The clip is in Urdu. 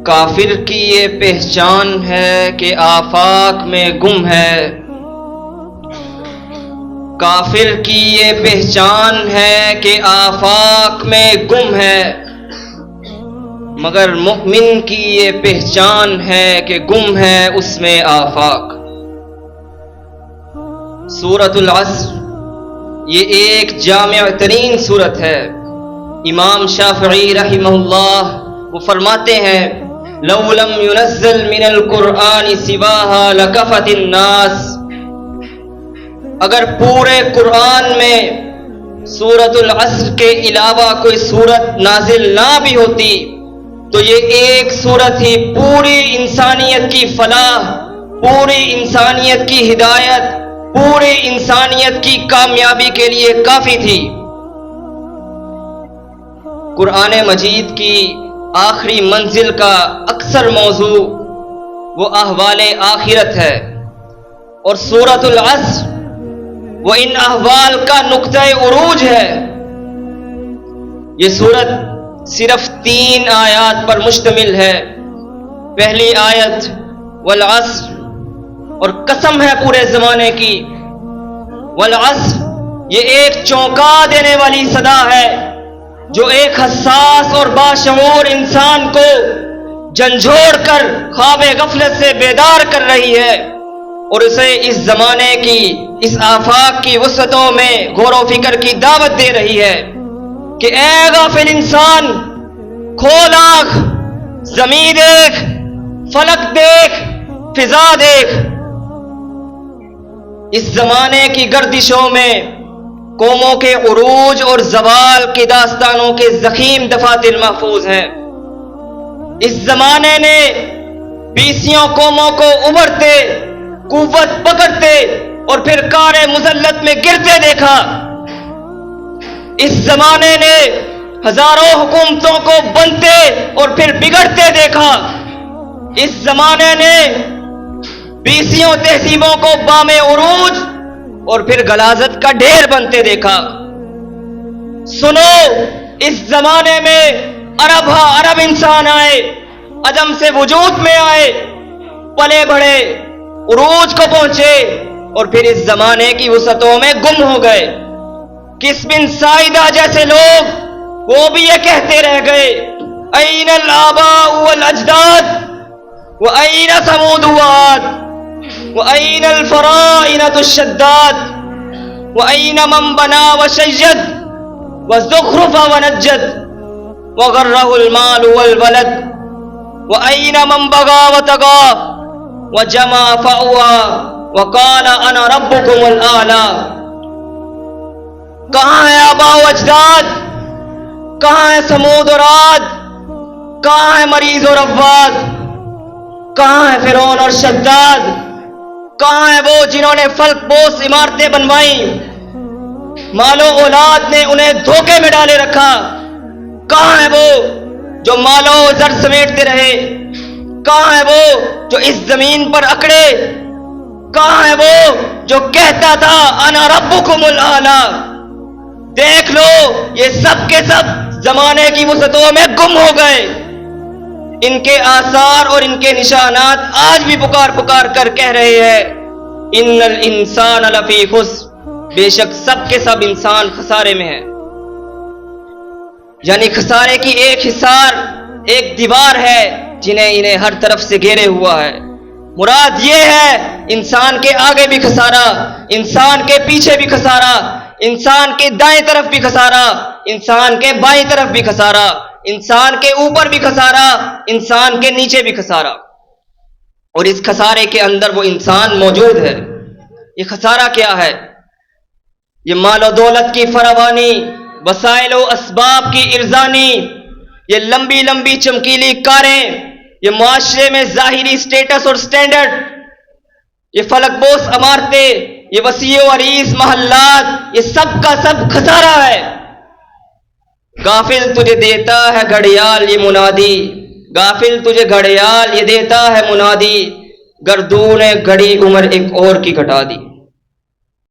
کافر کی یہ پہچان ہے کہ آفاق میں گم ہے، کافر کی یہ پہچان ہے کہ آفاق میں گم ہے، مگر مؤمن کی یہ پہچان ہے کہ گم ہے اس میں آفاق۔ سورۃ العصر یہ ایک جامع ترین سورت ہے۔ امام شافعی رحمہ اللہ وہ فرماتے ہیں لو لم ينزل من القرآن سواها لکفت الناس، اگر پورے قرآن میں سورۃ العصر کے علاوہ کوئی سورت نازل نہ بھی ہوتی تو یہ ایک سورت ہی پوری انسانیت کی فلاح، پوری انسانیت کی ہدایت، پوری انسانیت کی کامیابی کے لیے کافی تھی۔ قرآن مجید کی آخری منزل کا اکثر موضوع وہ احوال آخرت ہے، اور سورۃ العصر وہ ان احوال کا نقطۂ عروج ہے۔ یہ سورت صرف 3 آیات پر مشتمل ہے۔ پہلی آیت والعصر، اور قسم ہے پورے زمانے کی، والعصر یہ ایک چونکا دینے والی صدا ہے جو ایک حساس اور باشعور انسان کو جھنجھوڑ کر خواب غفلت سے بیدار کر رہی ہے، اور اسے اس زمانے کی، اس آفاق کی وسعتوں میں غور و فکر کی دعوت دے رہی ہے کہ اے غافل انسان، کھول آنکھ، زمین دیکھ، فلک دیکھ، فضا دیکھ۔ اس زمانے کی گردشوں میں قوموں کے عروج اور زوال کی داستانوں کے ضخیم دفاتر محفوظ ہیں۔ اس زمانے نے 20 قوموں کو ابھرتے، قوت پکڑتے اور پھر کار مذلت میں گرتے دیکھا۔ اس زمانے نے ہزاروں حکومتوں کو بنتے اور پھر بگڑتے دیکھا۔ اس زمانے نے 20 تہذیبوں کو بام عروج اور پھر غلاظت کا ڈھیر بنتے دیکھا۔ سنو، اس زمانے میں ارب انسان آئے، عدم سے وجود میں آئے، پلے بڑھے، عروج کو پہنچے اور پھر اس زمانے کی وسعتوں میں گم ہو گئے۔ کس بن سائدہ جیسے لوگ وہ بھی یہ کہتے رہ گئے این الآباء والاجداد وَأَيْنَ ثَمُودُ وَعَادٌ وَأَيْنَ الْفَرَائِنَةُ الشَّدَّادُ وَأَيْنَ مَنْ بَنَا وَشَيَّدَ وَزُخْرُفَ وَنَجَّدَ وَغَرَّهُ الْمَالُ وَالْوَلَدُ وَأَيْنَ مَنْ بَغَى وَطَغَى وَجَمَعَ فَأَوْعَى وَقَالَ أَنَا رَبُّكُمُ الْأَعْلَى۔ کہاں ہے آباء و اجداد؟ کہاں ہے سمود اور عاد؟ کہاں ہے مریض اور عواد؟ کہاں ہے فرعون اور شداد؟ کہاں ہے وہ جنہوں نے فلک بوس عمارتیں بنوائیں؟ مال و اولاد نے انہیں دھوکے میں ڈالے رکھا۔ کہاں ہے وہ جو مال و زر سمیٹتے رہے؟ کہاں ہے وہ جو اس زمین پر اکڑے؟ کہاں ہے وہ جو کہتا تھا انا ربکم الاعلی؟ دیکھ لو، یہ سب کے سب زمانے کی وسعتوں میں گم ہو گئے۔ ان کے آثار اور ان کے نشانات آج بھی پکار کر کہہ رہے ہیں ان الانسان لفی خسر، بے شک سب کے سب انسان خسارے میں ہے۔ یعنی خسارے کی ایک حصار، ایک دیوار ہے جنہیں انہیں ہر طرف سے گھیرے ہوا ہے۔ مراد یہ ہے انسان کے آگے بھی خسارہ، انسان کے پیچھے بھی خسارہ، انسان کے دائیں طرف بھی خسارہ، انسان کے بائیں طرف بھی خسارہ، انسان کے اوپر بھی خسارہ، انسان کے نیچے بھی خسارہ، اور اس خسارے کے اندر وہ انسان موجود ہے۔ یہ خسارہ کیا ہے؟ یہ مال و دولت کی فراوانی، وسائل و اسباب کی ارزانی، یہ لمبی لمبی چمکیلی کاریں، یہ معاشرے میں ظاہری سٹیٹس اور سٹینڈرڈ، یہ فلک بوس عمارتیں، یہ وسیع و عریض محلات، یہ سب کا سب خسارہ ہے۔ غافل تجھے دیتا ہے گھڑیال یہ منادی، غافل تجھے گھڑیال یہ دیتا ہے منادی، گردوں نے گھڑی عمر ایک اور کی گھٹا دی۔